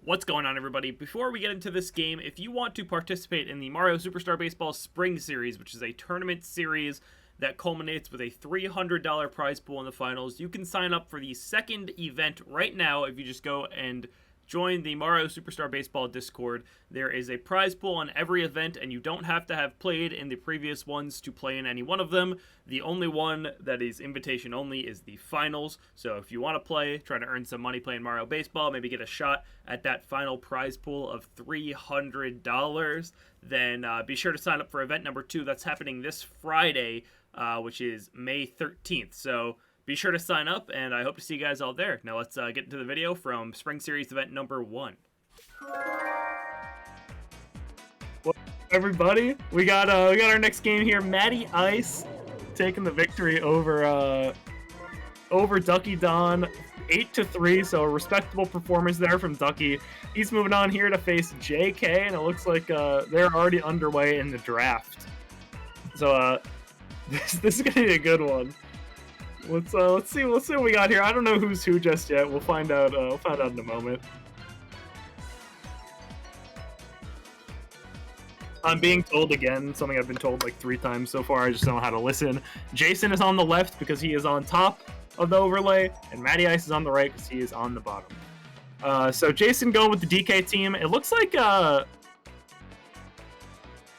What's going on, everybody? Before we get into this game, if you want to participate in the Mario Superstar Baseball Spring Series, which is a tournament series that culminates with a $300 prize pool in the finals, you can sign up for the second event right now if you just go and join the Mario Superstar Baseball Discord. There is a prize pool on every event, and you don't have to have played in the previous ones to play in any one of them. The only one that is invitation only is the finals. So if you want to play, try to earn some money playing Mario Baseball, maybe get a shot at that final prize pool of $300, then be sure to sign up for event number 2. That's happening this Friday, which is May 13th. So be sure to sign up, and I hope to see you guys all there. Now let's get into the video from Spring Series event number 1. Well, everybody, we got our next game here. MattyIce taking the victory over Ducky Don, 8-3. So a respectable performance there from Ducky. He's moving on here to face JayKay, and it looks like they're already underway in the draft. So this is gonna be a good one. Let's see what we got here. I don't know who's who just yet. We'll find out. We'll find out in a moment. I'm being told again something I've been told like 3 times so far. I just don't know how to listen. Jason is on the left because he is on top of the overlay, and MattyIce is on the right because he is on the bottom. So Jason going with the DK team. It looks like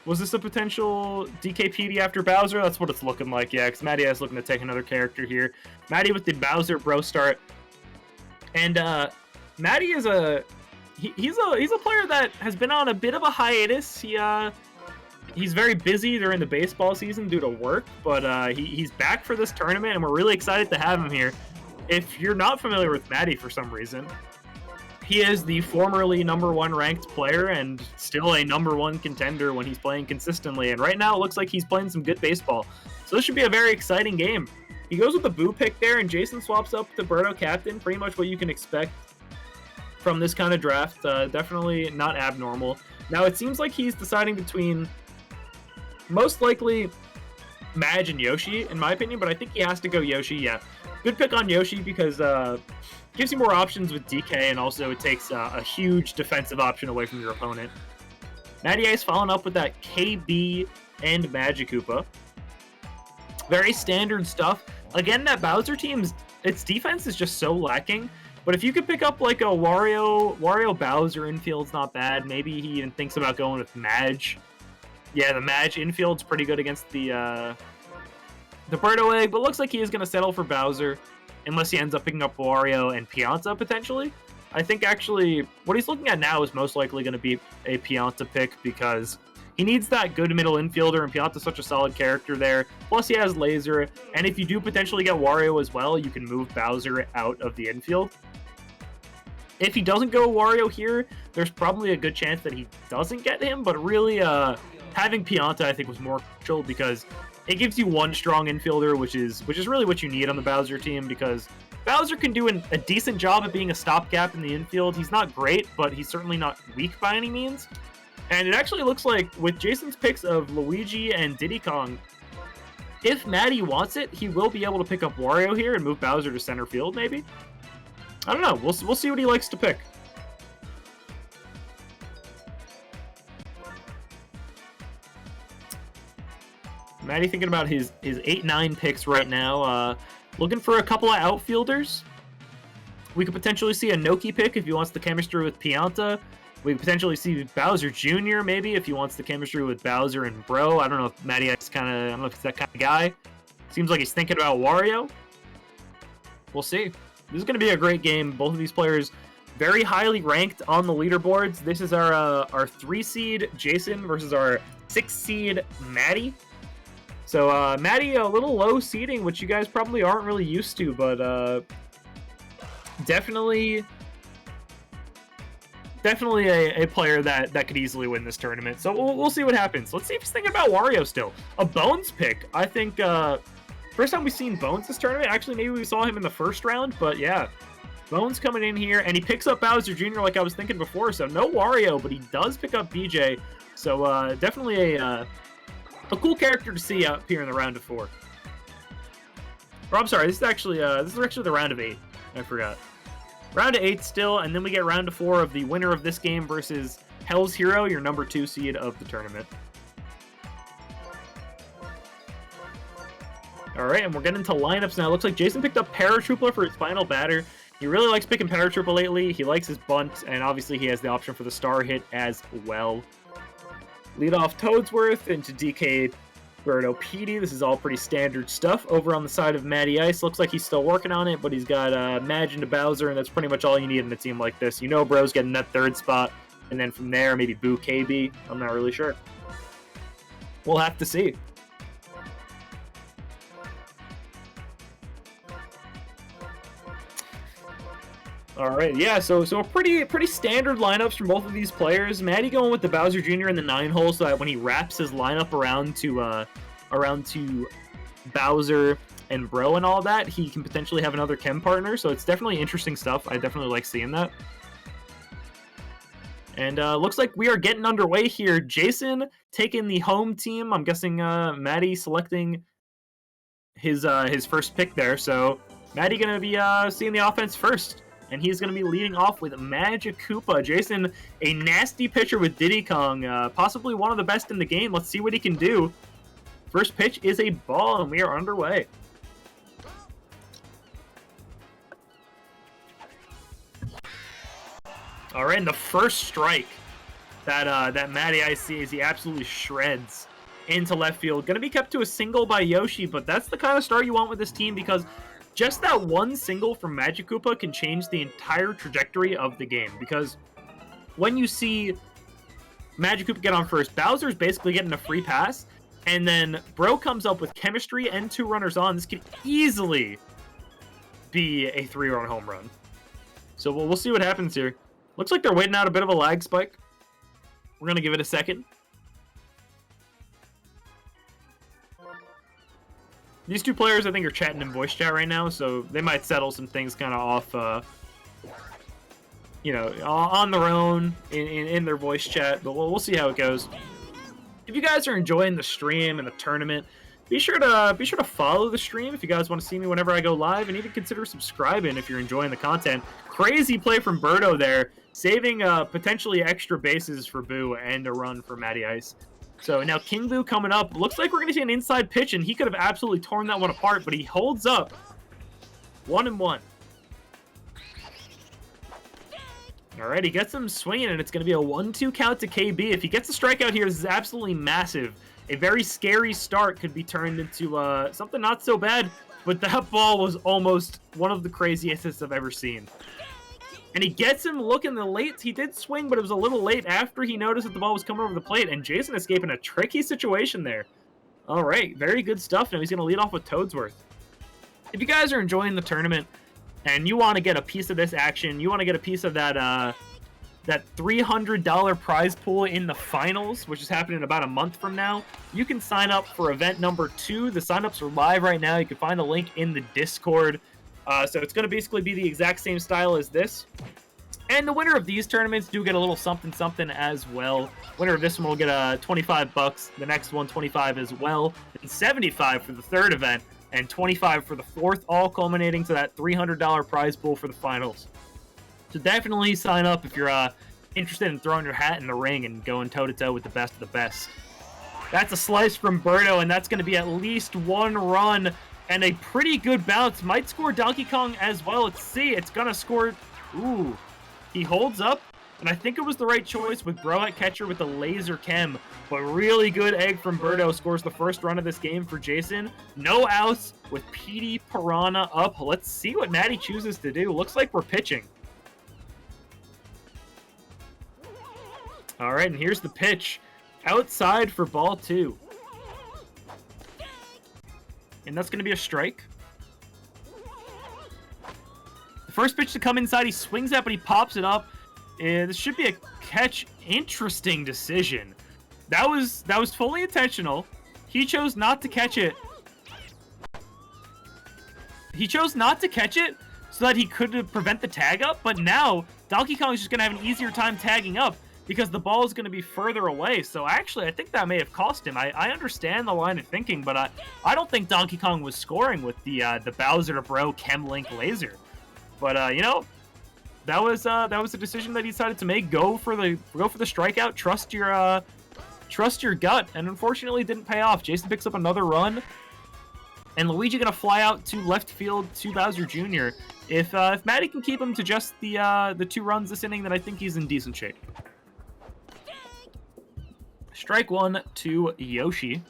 was this a potential DK PD after Bowser? That's what it's looking like, yeah, because MattyIce is looking to take another character here. Matty with the Bowser bro start. And Matty is he's a player that has been on a bit of a hiatus. He's very busy during the baseball season due to work, but he's back for this tournament, and we're really excited to have him here. If you're not familiar with Matty for some reason, he is the formerly #1 ranked player and still a #1 contender when he's playing consistently. And right now it looks like he's playing some good baseball. So this should be a very exciting game. He goes with the Boo pick there, and Jason swaps up the Birdo captain. Pretty much what you can expect from this kind of draft. Definitely not abnormal. Now it seems like he's deciding between most likely Madge and Yoshi, in my opinion, but I think he has to go Yoshi, yeah. Good pick on Yoshi because gives you more options with DK, and also it takes a huge defensive option away from your opponent. MattyIce following up with that KB and Magikoopa. Very standard stuff. Again, that Bowser team's its defense is just so lacking. But if you could pick up like a Wario Bowser infield's not bad. Maybe he even thinks about going with Madge. Yeah, the Madge infield's pretty good against the Birdo egg, but looks like he is going to settle for Bowser. Unless he ends up picking up Wario and Pianta, potentially. I think, actually, what he's looking at now is most likely going to be a Pianta pick, because he needs that good middle infielder, and Pianta's such a solid character there. Plus, he has Laser, and if you do potentially get Wario as well, you can move Bowser out of the infield. If he doesn't go Wario here, there's probably a good chance that he doesn't get him, but really, having Pianta, I think, was more crucial, because it gives you one strong infielder, which is really what you need on the Bowser team, because Bowser can do a decent job at being a stopgap in the infield. He's not great, but he's certainly not weak by any means. And it actually looks like, with Jason's picks of Luigi and Diddy Kong, if Matty wants it, he will be able to pick up Wario here and move Bowser to center field, maybe? I don't know. We'll see what he likes to pick. Matty thinking about his 8-9 picks right now. Looking for a couple of outfielders. We could potentially see a Noki pick if he wants the chemistry with Pianta. We could potentially see Bowser Jr. maybe if he wants the chemistry with Bowser and Bro. I don't know if MattyIce I don't know if he's that kind of guy. Seems like he's thinking about Wario. We'll see. This is going to be a great game. Both of these players very highly ranked on the leaderboards. This is our 3-seed Jason versus our 6-seed Matty. So, Matty, a little low seeding, which you guys probably aren't really used to, but definitely a player that could easily win this tournament. So we'll see what happens. Let's see if he's thinking about Wario still. A Bones pick. I think first time we've seen Bones this tournament. Actually, maybe we saw him in the first round, but yeah. Bones coming in here, and he picks up Bowser Jr. like I was thinking before. So no Wario, but he does pick up BJ. So definitely a cool character to see up here in the round of 4. Or I'm sorry, this is actually the round of 8. I forgot. Round of 8 still, and then we get round of 4 of the winner of this game versus Hell's Hero, your number 2 seed of the tournament. Alright, and we're getting into lineups now. Looks like Jason picked up Paratrooper for his final batter. He really likes picking Paratrooper lately. He likes his bunt, and obviously he has the option for the star hit as well. Lead off Toadsworth into DK Birdo PD. This is all pretty standard stuff. Over on the side of MattyIce, looks like he's still working on it, but he's got Madge into Bowser, and that's pretty much all you need in a team like this. You know Bro's getting that 3rd spot, and then from there, maybe Boo KB. I'm not really sure. We'll have to see. All right, yeah, so pretty standard lineups from both of these players. Matty going with the Bowser Jr. in the 9 hole, so that when he wraps his lineup around to Bowser and Bro and all that, he can potentially have another chem partner. So it's definitely interesting stuff. I definitely like seeing that. And looks like we are getting underway here. Jason taking the home team. I'm guessing Matty selecting his first pick there. So Matty gonna be seeing the offense first. And he's going to be leading off with Magic Koopa. Jason, a nasty pitcher with Diddy Kong. Possibly one of the best in the game. Let's see what he can do. First pitch is a ball, and we are underway. All right, and the first strike that MattyIce sees, he absolutely shreds into left field. Going to be kept to a single by Yoshi, but that's the kind of start you want with this team because just that one single from Magic Koopa can change the entire trajectory of the game. Because when you see Magic Koopa get on first, Bowser's basically getting a free pass, and then Bro comes up with chemistry and 2 runners on. This could easily be a 3-run home run. So we'll see what happens here. Looks like they're waiting out a bit of a lag spike. We're going to give it a second. These 2 players, I think, are chatting in voice chat right now, so they might settle some things kind of off, you know, on their own in their voice chat. But we'll see how it goes. If you guys are enjoying the stream and the tournament, be sure to follow the stream if you guys want to see me whenever I go live, and even consider subscribing if you're enjoying the content. Crazy play from Birdo there, saving potentially extra bases for Boo and a run for MattyIce. So now King Boo coming up. Looks like we're going to see an inside pitch, and he could have absolutely torn that one apart, but he holds up 1-1. All right, he gets him swinging, and it's going to be a 1-2 count to KB. If he gets a strikeout here, this is absolutely massive. A very scary start could be turned into something not so bad, but that ball was almost one of the craziest hits I've ever seen. And he gets him looking the late. He did swing, but it was a little late after he noticed that the ball was coming over the plate. And Jason escaping a tricky situation there. All right, very good stuff. Now he's going to lead off with Toadsworth. If you guys are enjoying the tournament and you want to get a piece of this action, you want to get a piece of that that $300 prize pool in the finals, which is happening in about a month from now, you can sign up for event number 2. The signups are live right now. You can find the link in the Discord. So it's going to basically be the exact same style as this. And the winner of these tournaments do get a little something as well. Winner of this one will get $25. The next one, 25 as well. And 75 for the 3rd event. And 25 for the 4th, all culminating to that $300 prize pool for the finals. So definitely sign up if you're interested in throwing your hat in the ring and going toe-to-toe with the best of the best. That's a slice from Birdo, and that's going to be at least 1 run. And a pretty good bounce. Might score Donkey Kong as well. Let's see. It's going to score. Ooh. He holds up. And I think it was the right choice with Bro at catcher with the laser chem. But really good egg from Birdo. Scores the first run of this game for Jason. No outs with PD Piranha up. Let's see what Matty chooses to do. Looks like we're pitching. All right, and here's the pitch. Outside for ball 2. And that's going to be a strike. The first pitch to come inside, he swings at, but he pops it up. This should be a catch. Interesting decision. That was fully intentional. He chose not to catch it. He chose not to catch it so that he could prevent the tag up, but now Donkey Kong is just going to have an easier time tagging up because the ball is going to be further away. So actually, I think that may have cost him. I understand the line of thinking, but I don't think Donkey Kong was scoring with the Bowser to Bro Chem Link laser. But, you know, that was a decision that he decided to make. Go for the strikeout. Trust your gut, and unfortunately, it didn't pay off. Jason picks up another run, and Luigi gonna fly out to left field to Bowser Jr. If Matty can keep him to just the 2 runs this inning, then I think he's in decent shape. Strike 1 to Yoshi.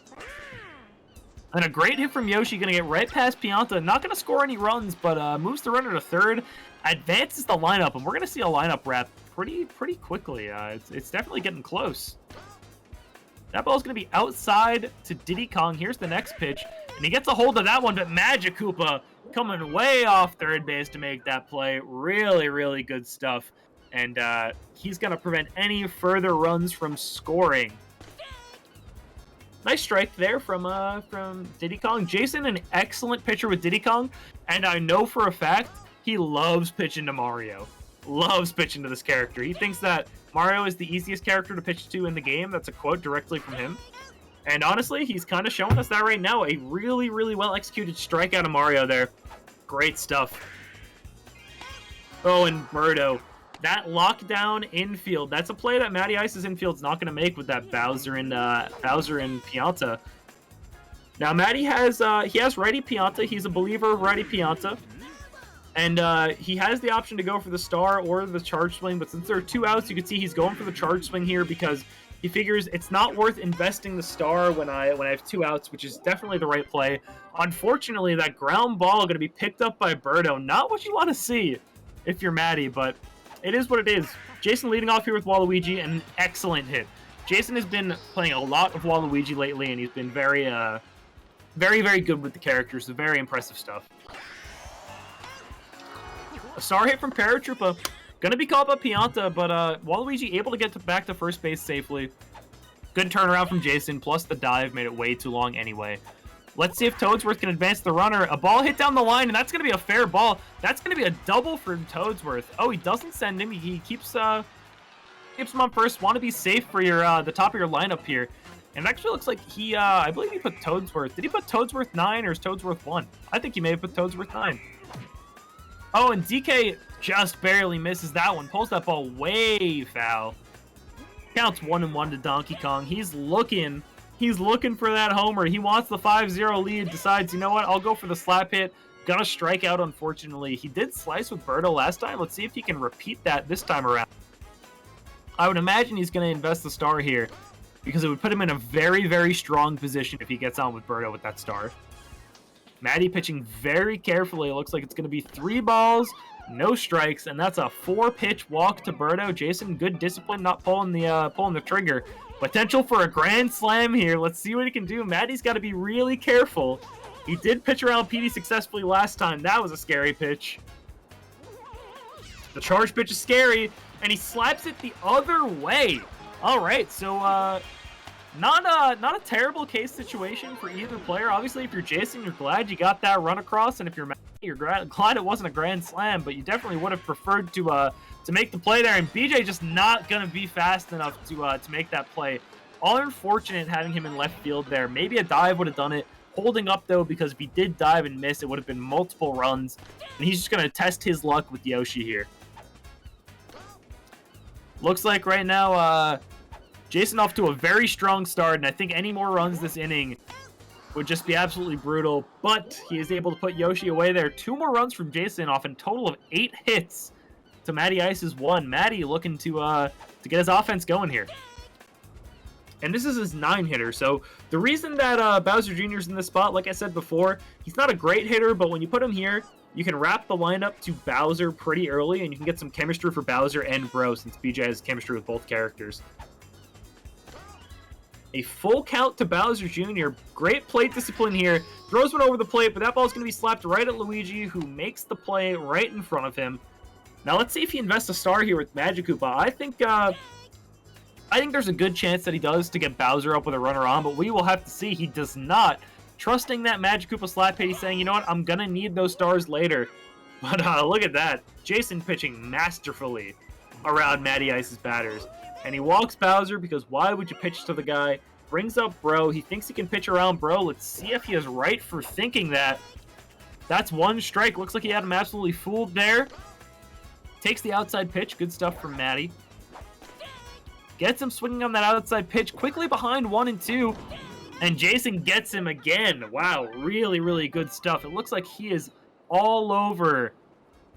And a great hit from Yoshi, gonna get right past Pianta. Not gonna score any runs, but moves the runner to third, advances the lineup, and we're gonna see a lineup wrap pretty quickly. It's definitely getting close. That ball's gonna be outside to Diddy Kong. Here's the next pitch, and he gets a hold of that one, but Magic Koopa coming way off third base to make that play. Really good stuff, and he's gonna prevent any further runs from scoring. Nice strike there from Diddy Kong. Jason, an excellent pitcher with Diddy Kong, and I know for a fact he loves pitching to Mario. Loves pitching to this character. He thinks that Mario is the easiest character to pitch to in the game. That's a quote directly from him. And honestly, he's kind of showing us that right now. A really well-executed strikeout of Mario there. Great stuff. Oh, and Birdo. That lockdown infield. That's a play that MattyIce's infield's not going to make with that Bowser and Pianta. Now, Matty has righty Pianta. He's a believer of righty Pianta. And he has the option to go for the star or the charge swing, but since there are 2 outs, you can see he's going for the charge swing here because he figures it's not worth investing the star when I have 2 outs, which is definitely the right play. Unfortunately, that ground ball going to be picked up by Birdo. Not what you want to see if you're Matty, but it is what it is. Jason leading off here with Waluigi, and an excellent hit. Jason has been playing a lot of Waluigi lately, and he's been very good with the characters. So very impressive stuff. A star hit from Paratroopa. Gonna be called by Pianta, but Waluigi able to get back to first base safely. Good turnaround from Jason, plus the dive made it way too long anyway. Let's see if Toadsworth can advance the runner. A ball hit down the line, and that's going to be a fair ball. That's going to be a double for Toadsworth. Oh, he doesn't send him. He keeps him on first. Want to be safe for your the top of your lineup here. And it actually looks like he, I believe he put Toadsworth. Did he put Toadsworth 9 or is Toadsworth 1? I think he may have put Toadsworth 9. Oh, and DK just barely misses that one. Pulls that ball way foul. Counts 1-1 to Donkey Kong. He's looking for that homer. He wants the 5-0 lead. Decides, you know what? I'll go for the slap hit. Gonna strike out, unfortunately. He did slice with Birdo last time. Let's see if he can repeat that this time around. I would imagine he's going to invest the star here because it would put him in a very strong position if he gets on with Birdo with that star. Matty pitching very carefully. It looks like it's going to be 3 balls, no strikes, and that's a 4-pitch walk to Birdo. Jason, good discipline, not pulling the trigger. Potential for a grand slam here. Let's see what he can do. Matty's got to be really careful. He did pitch around PD successfully last time. That was a scary pitch. The charge pitch is scary, and he slaps it the other way. All right, so not a terrible case situation for either player. Obviously, if you're Jason, you're glad you got that run across, and if you're Matty, you're glad it wasn't a grand slam, but you definitely would have preferred to make the play there, and BJ just not going to be fast enough to make that play. All unfortunate having him in left field there. Maybe a dive would have done it. Holding up, though, because if he did dive and miss, it would have been multiple runs, and he's just going to test his luck with Yoshi here. Looks like right now, Jason off to a very strong start, and I think any more runs this inning would just be absolutely brutal, but he is able to put Yoshi away there. 2 more runs from Jason off a total of 8 hits to MattyIce's 1. Matty looking to get his offense going here. And this is his 9-hitter, so the reason that Bowser Jr. is in this spot, like I said before, he's not a great hitter, but when you put him here, you can wrap the lineup to Bowser pretty early, and you can get some chemistry for Bowser and Bro, since BJ has chemistry with both characters. A full count to Bowser Jr. Great plate discipline here. Throws one over the plate, but that ball's going to be slapped right at Luigi, who makes the play right in front of him. Now let's see if he invests a star here with Magic Koopa. I think there's a good chance that he does to get Bowser up with a runner on, but we will have to see. He does not. Trusting that Magic Koopa slap hit, he's saying, you know what, I'm going to need those stars later. But look at that. Jason pitching masterfully around MattyIce's batters. And he walks Bowser because why would you pitch to the guy? Brings up Bro. He thinks he can pitch around Bro. Let's see if he is right for thinking that. That's 1 strike. Looks like he had him absolutely fooled there. Takes the outside pitch. Good stuff from Matty. Gets him swinging on that outside pitch. Quickly behind 1 and 2. And Jason gets him again. Wow, really, really good stuff. It looks like he is all over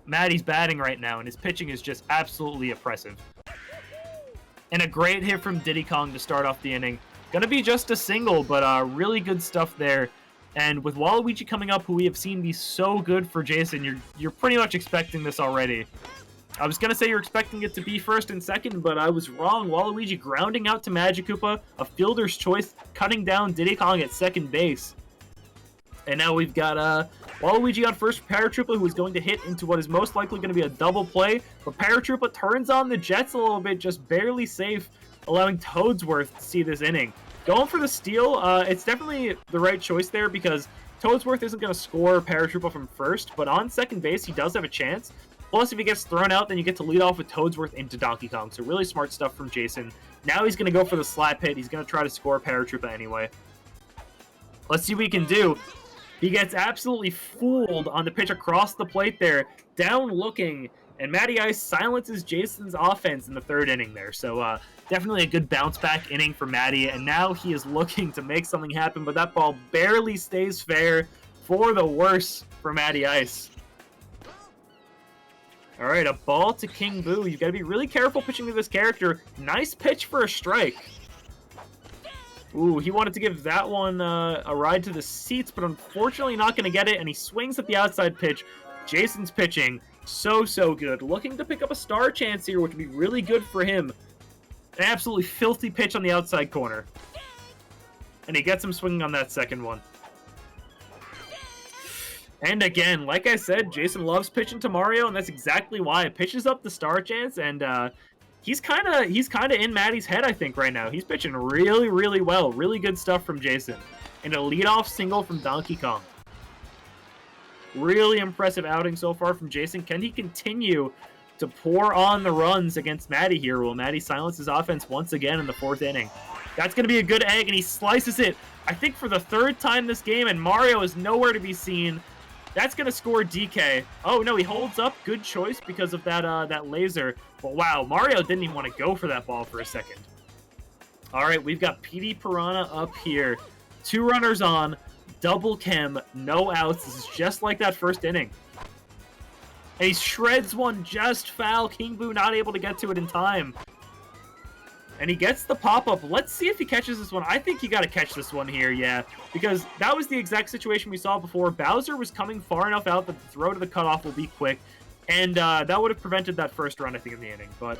Matty's batting right now, and his pitching is just absolutely oppressive. And a great hit from Diddy Kong to start off the inning. Gonna be just a single, but really good stuff there. And with Waluigi coming up, who we have seen be so good for Jason, you're pretty much expecting this already. I was gonna say you're expecting it to be first and second, but I was wrong. Waluigi grounding out to Magikoopa, a fielder's choice, cutting down Diddy Kong at second base. And now we've got Waluigi on first for Paratroopa, who is going to hit into what is most likely going to be a double play. But Paratroopa turns on the Jets a little bit, just barely safe, allowing Toadsworth to see this inning. Going for the steal, it's definitely the right choice there because Toadsworth isn't going to score Paratroopa from first, but on second base, he does have a chance. Plus, if he gets thrown out, then you get to lead off with Toadsworth into Donkey Kong. So really smart stuff from Jason. Now he's going to go for the slap hit. He's going to try to score Paratroopa anyway. Let's see what he can do. He gets absolutely fooled on the pitch across the plate there, down looking, and MattyIce silences Jason's offense in the third inning there. So definitely a good bounce back inning for Matty, and now he is looking to make something happen, but that ball barely stays fair, for the worse for MattyIce. All right, a ball to King Boo. You've got to be really careful pitching to this character. Nice pitch for a strike. Ooh, he wanted to give that one a ride to the seats, but unfortunately not going to get it, and he swings at the outside pitch. Jason's pitching so good. Looking to pick up a star chance here, which would be really good for him. An absolutely filthy pitch on the outside corner. And he gets him swinging on that second one. And again, like I said, Jason loves pitching to Mario, and that's exactly why. It pitches up the star chance, and he's kind of in Matty's head, I think, right now. He's pitching really well. Really good stuff from Jason. And a leadoff single from Donkey Kong. Really impressive outing so far from Jason. Can he continue to pour on the runs against Matty here? Will Matty silence his offense once again in the fourth inning? That's going to be a good egg, and he slices it, I think, for the third time this game, and Mario is nowhere to be seen. That's going to score DK. Oh, no, he holds up. Good choice because of that laser. But wow, Mario didn't even want to go for that ball for a second. All right, we've got PD Piranha up here. 2 runners on, double chem, no outs. This is just like that first inning. And he shreds one just foul. King Boo not able to get to it in time. And he gets the pop-up. Let's see if he catches this one. I think you got to catch this one here, yeah. Because that was the exact situation we saw before. Bowser was coming far enough out that the throw to the cutoff will be quick. And that would have prevented that first run, I think, in the inning. But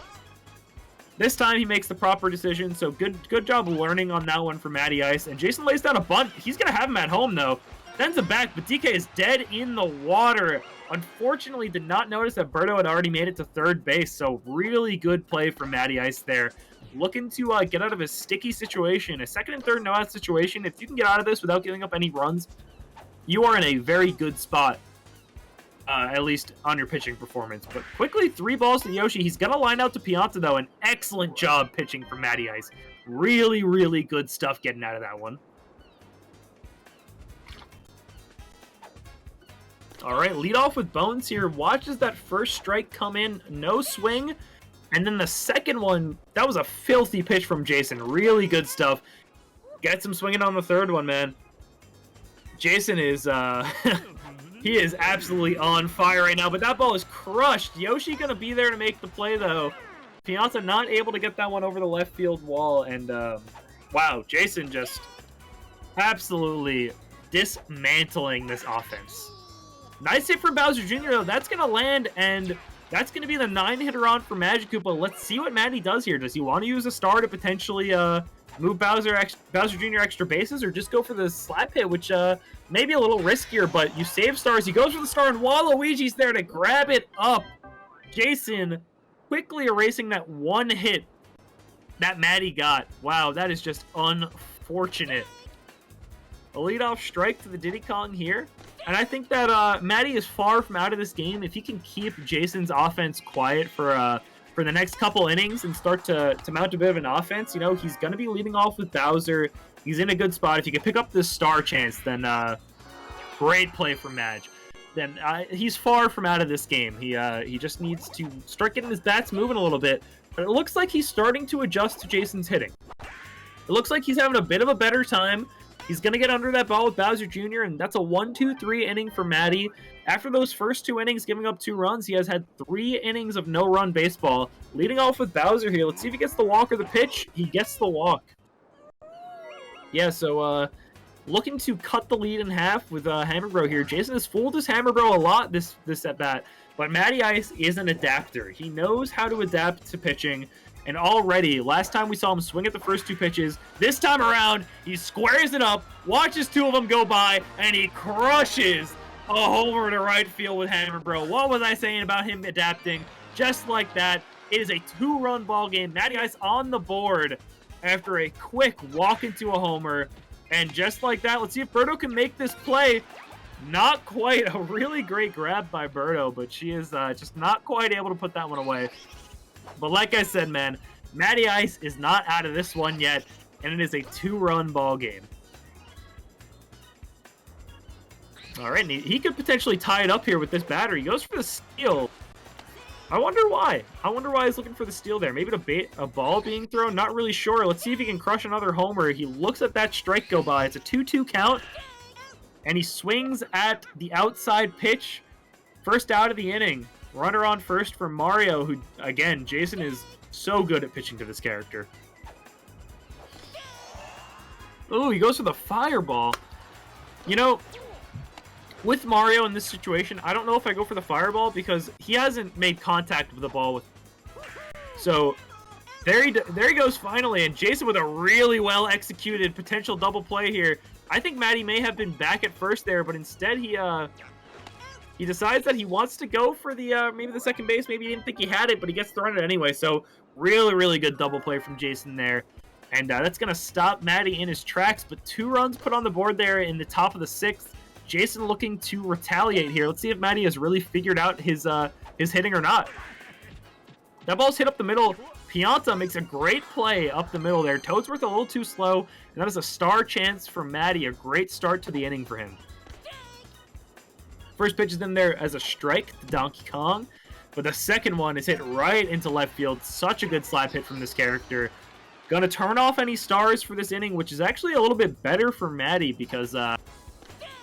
this time he makes the proper decision. So good job learning on that one for MattyIce. And Jason lays down a bunt. He's going to have him at home, though. Sends him back, but DK is dead in the water. Unfortunately, did not notice that Berto had already made it to third base. So really good play from MattyIce there. Looking to get out of a sticky situation, a second and third no-out situation. If you can get out of this without giving up any runs, you are in a very good spot, at least on your pitching performance. But quickly, 3 balls to Yoshi. He's going to line out to Pianta, though. An excellent job pitching from MattyIce. Really good stuff getting out of that one. All right, lead off with Bones here. Watches that first strike come in. No swing. And then the second one, that was a filthy pitch from Jason. Really good stuff. Gets him swinging on the third one, man. Jason is, he is absolutely on fire right now. But that ball is crushed. Yoshi going to be there to make the play, though. Pianta not able to get that one over the left field wall. And, wow, Jason just absolutely dismantling this offense. Nice hit from Bowser Jr., though. That's going to land, and that's going to be the 9-hitter on for Magikoopa. Let's see what Matty does here. Does he want to use a star to potentially move Bowser Jr. extra bases, or just go for the slap hit, which may be a little riskier, but you save stars. He goes for the star, and Waluigi's there to grab it up. Jason quickly erasing that one hit that Matty got. Wow, that is just unfortunate. A leadoff strike to the Diddy Kong here. And I think that Matty is far from out of this game. If he can keep Jason's offense quiet for the next couple innings and start to mount a bit of an offense, you know, he's going to be leading off with Bowser. He's in a good spot. If you can pick up this star chance, then great play from Madge. then he's far from out of this game. He just needs to start getting his bats moving a little bit. But it looks like he's starting to adjust to Jason's hitting. It looks like he's having a bit of a better time. He's going to get under that ball with Bowser Jr., and that's a 1-2-3 inning for Matty. After those first 2 innings giving up 2 runs, he has had 3 innings of no-run baseball. Leading off with Bowser here. Let's see if he gets the walk or the pitch. He gets the walk. Yeah, so looking to cut the lead in half with Hammer Bro here. Jason has fooled his Hammer Bro a lot this at-bat, but MattyIce is an adapter. He knows how to adapt to pitching. And already, last time we saw him swing at the first 2 pitches, this time around, he squares it up, watches 2 of them go by, and he crushes a homer to right field with Hammer Bro. What was I saying about him adapting? Just like that, it is a 2-run ball game. MattyIce on the board after a quick walk into a homer. And just like that, let's see if Birdo can make this play. Not quite. A really great grab by Birdo, but she is just not quite able to put that one away. But like I said, man, MattyIce is not out of this one yet, and it is a 2-run ball game. All right, and he could potentially tie it up here with this batter. He goes for the steal. I wonder why. I wonder why he's looking for the steal there. Maybe to bait a ball being thrown? Not really sure. Let's see if he can crush another homer. He looks at that strike go by. It's a 2-2 count, and he swings at the outside pitch. First out of the inning. Runner on first for Mario, who, again, Jason is so good at pitching to this character. Oh, he goes for the fireball. You know, with Mario in this situation, I don't know if I go for the fireball because he hasn't made contact with the ball. So, there he goes finally, and Jason with a really well-executed potential double play here. I think Matty may have been back at first there, but instead he decides that he wants to go for the maybe the second base. Maybe he didn't think he had it, but he gets to run it anyway. So really, really good double play from Jason there. And that's going to stop Matty in his tracks. But 2 runs put on the board there in the top of the 6th. Jason looking to retaliate here. Let's see if Matty has really figured out his hitting or not. That ball's hit up the middle. Pianta makes a great play up the middle there. Toadsworth a little too slow. And that is a star chance for Matty. A great start to the inning for him. First pitch is in there as a strike to Donkey Kong, but the second one is hit right into left field. Such a good slap hit from this character. Gonna turn off any stars for this inning, which is actually a little bit better for Matty because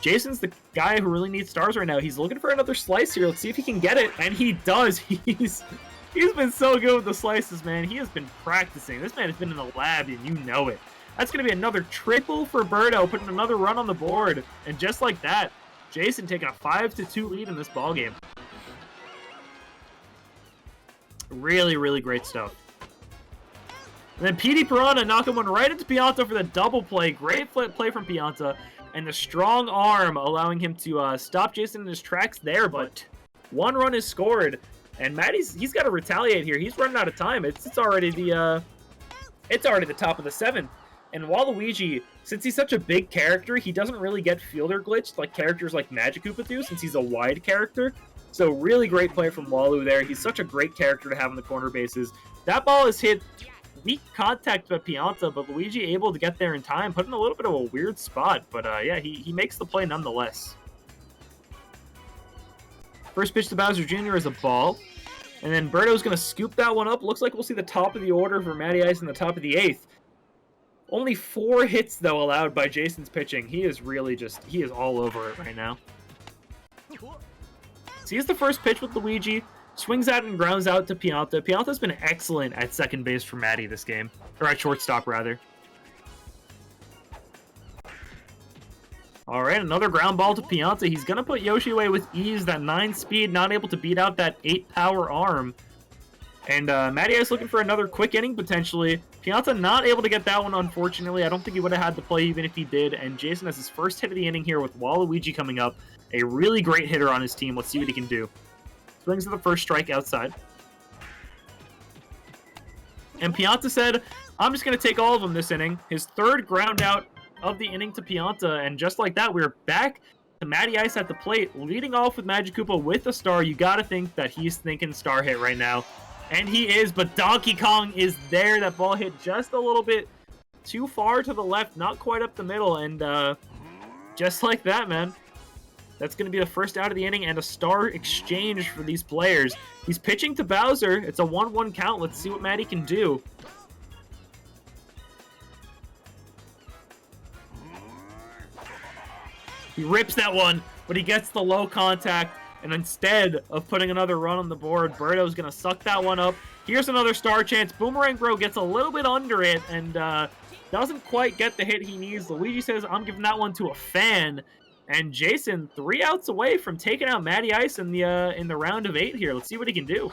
Jason's the guy who really needs stars right now. He's looking for another slice here. Let's see if he can get it, and he does. He's been so good with the slices, man. He has been practicing. This man has been in the lab, and you know it. That's gonna be another triple for Birdo, putting another run on the board, and just like that, Jason taking a 5-2 lead in this ballgame. Really, really great stuff. And then Petey Piranha knocking one right into Pianta for the double play. Great play from Pianta. And the strong arm allowing him to stop Jason in his tracks there. But 1 run is scored. And he's got to retaliate here. He's running out of time. It's already the top of the 7th. And Waluigi, since he's such a big character, he doesn't really get fielder glitched like characters like Magikoopa do, since he's a wide character. So really great play from Walu there. He's such a great character to have in the corner bases. That ball is hit weak contact by Pianta, but Luigi able to get there in time, put in a little bit of a weird spot. But yeah, he makes the play nonetheless. First pitch to Bowser Jr. is a ball. And then Birdo's going to scoop that one up. Looks like we'll see the top of the order for MattyIce in the top of the 8th. Only 4 hits, though, allowed by Jason's pitching. He is really he is all over it right now. So here's the first pitch with Luigi. Swings out and grounds out to Pianta. Pianta's been excellent at second base for Matty this game. Or at shortstop, rather. Alright, another ground ball to Pianta. He's going to put Yoshi away with ease. That 9 speed, not able to beat out that 8 power arm. And MattyIce looking for another quick inning, potentially. Pianta not able to get that one, unfortunately. I don't think he would have had the play even if he did. And Jason has his first hit of the inning here with Waluigi coming up. A really great hitter on his team. Let's see what he can do. Swings to the first strike outside. And Pianta said, I'm just going to take all of them this inning. His 3rd ground out of the inning to Pianta. And just like that, we're back to MattyIce at the plate. Leading off with Magikoopa with a star. You got to think that he's thinking star hit right now. And he is, but Donkey Kong is there. That ball hit just a little bit too far to the left, not quite up the middle. And just like that, man, That's going to be the first out of the inning and a star exchange for these players. He's pitching to Bowser. It's a 1-1 count. Let's see what Matty can do. He rips that one, but he gets the low contact. And instead of putting another run on the board, Birdo's going to suck that one up. Here's another star chance. Boomerang Bro gets a little bit under it and doesn't quite get the hit he needs. Luigi says, I'm giving that one to a fan. And Jason, 3 outs away from taking out MattyIce in the round of 8 here. Let's see what he can do.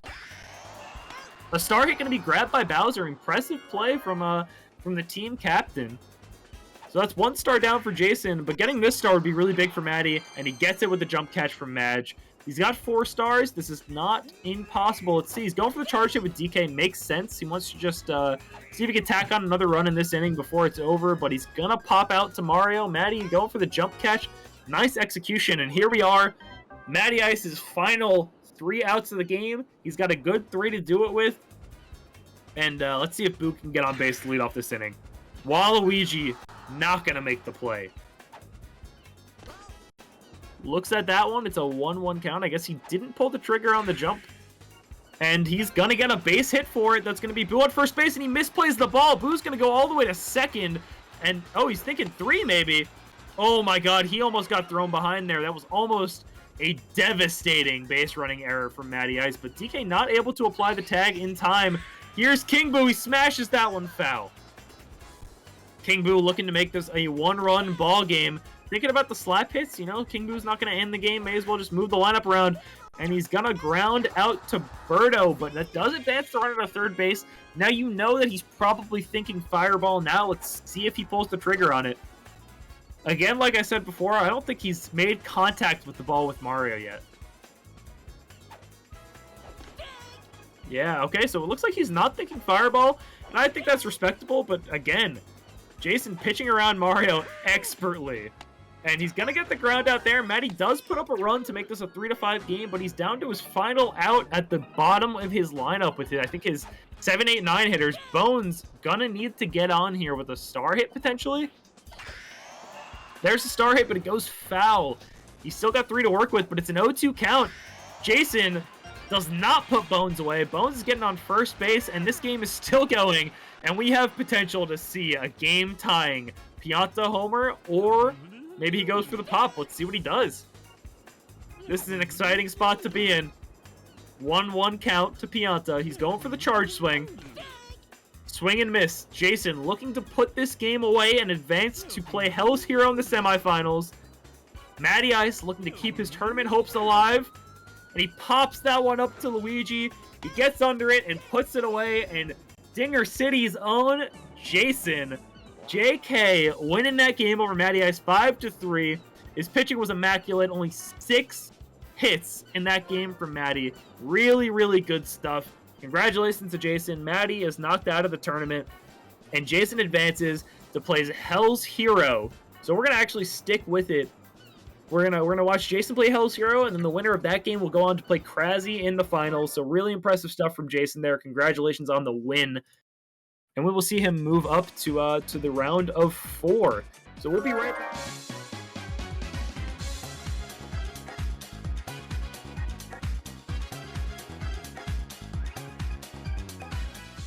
A star hit going to be grabbed by Bowser. Impressive play from the team captain. So that's 1 star down for Jason, but getting this star would be really big for Matty, and he gets it with the jump catch from Madge. He's got 4 stars. This is not impossible. Let's see. He's going for the charge hit with DK. Makes sense. He wants to just see if he can tack on another run in this inning before it's over, but he's going to pop out to Mario. Matty going for the jump catch. Nice execution, and here we are. MattyIce's final 3 outs of the game. He's got a good 3 to do it with, and let's see if Boo can get on base to lead off this inning. Waluigi not going to make the play. Looks at that one. It's a 1-1 count. I guess he didn't pull the trigger on the jump. And he's going to get a base hit for it. That's going to be Boo at first base, and he misplays the ball. Boo's going to go all the way to second. And, oh, he's thinking 3 maybe. Oh, my God. He almost got thrown behind there. That was almost a devastating base running error from MattyIce. But DK not able to apply the tag in time. Here's King Boo. He smashes that one foul. King Boo looking to make this a 1-run ball game. Thinking about the slap hits, you know, King Boo's not going to end the game. May as well just move the lineup around. And he's going to ground out to Birdo, but that does advance the runner to third base. Now you know that he's probably thinking fireball now. Let's see if he pulls the trigger on it. Again, like I said before, I don't think he's made contact with the ball with Mario yet. Yeah, okay, so it looks like he's not thinking fireball. And I think that's respectable, but again, Jason pitching around Mario expertly. And he's going to get the ground out there. Matty does put up a run to make this a 3-5 game, but he's down to his final out at the bottom of his lineup with it. I think his 7, 8, 9 hitters. Bones going to need to get on here with a star hit potentially. There's a star hit, but it goes foul. He's still got 3 to work with, but it's an 0-2 count. Jason does not put Bones away. Bones is getting on first base, and this game is still going. And we have potential to see a game-tying Pianta homer, or maybe he goes for the pop. Let's see what he does. This is an exciting spot to be in. 1-1 count to Pianta. He's going for the charge swing. Swing and miss. Jason looking to put this game away and advance to play Hell's Hero in the semifinals. MattyIce looking to keep his tournament hopes alive. And he pops that one up to Luigi. He gets under it and puts it away. And Dinger City's own Jason, JayKay, winning that game over MattyIce 5-3. His pitching was immaculate. Only 6 hits in that game from Matty. Really, really good stuff. Congratulations to Jason. Matty is knocked out of the tournament, and Jason advances to play Hell's Hero. So we're gonna actually stick with it. We're gonna watch Jason play Hell's Hero, and then the winner of that game will go on to play Krasy in the finals. So really impressive stuff from Jason there. Congratulations on the win. And we will see him move up to the round of 4. So we'll be right back.